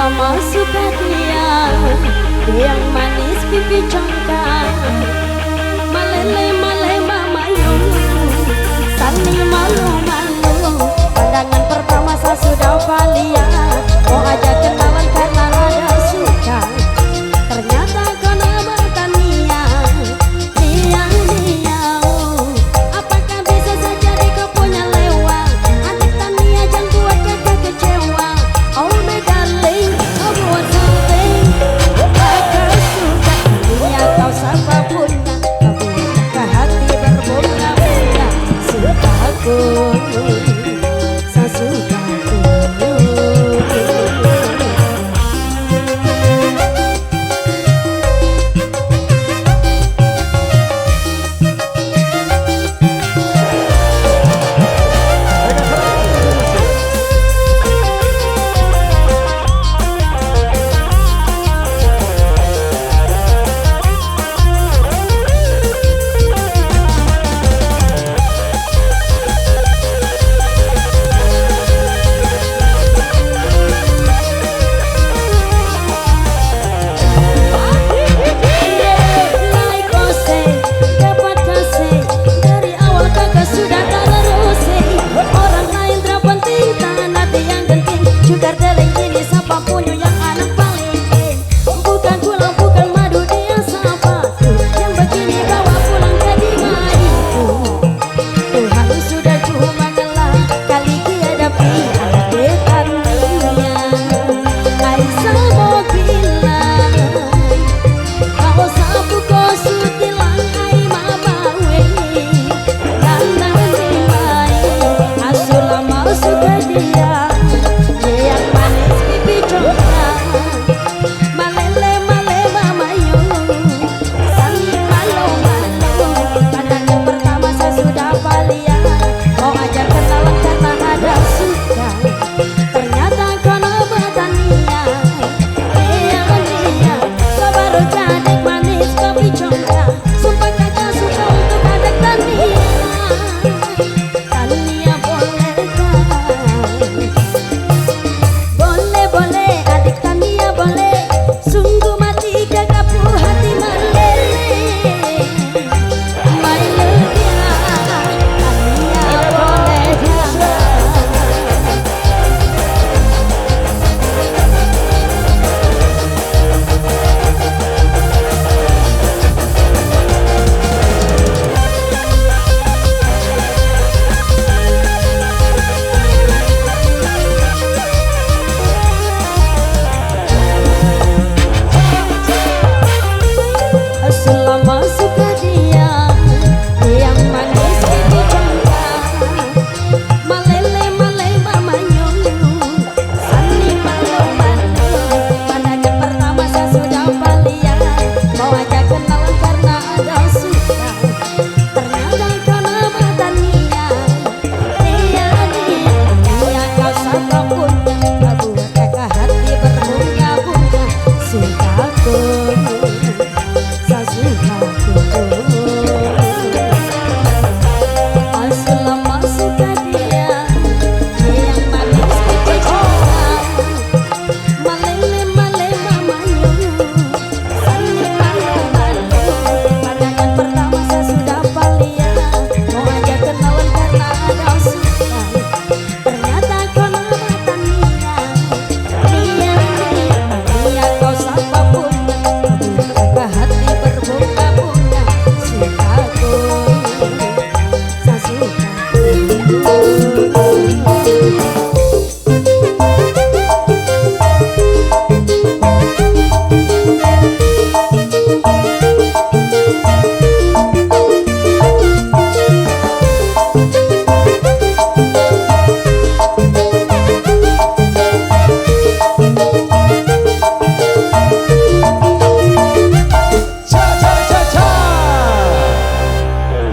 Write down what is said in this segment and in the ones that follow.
lama suka dia yang manis pipi congkak, malele male mama yung sani malu malu. Pandangan pertama saya sudah valia, mau ajak kenalan karena ada suka. Ternyata kena bertania dia apakah bisa saja kau punya lewat adik tania, jangan buat kakak kecewa. Oh my darling, kau buat something kakak suka. Dunia kau siapa punya, kau buat ke hati berbunga-bunga. Suka aku, saya suka aku.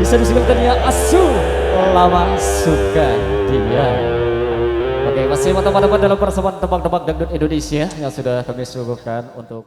Sedusimennya asu lama suka dia. Oke, masih mantap dalam persembahan tebak-tebak dangdut Indonesia yang sudah kami suguhkan untuk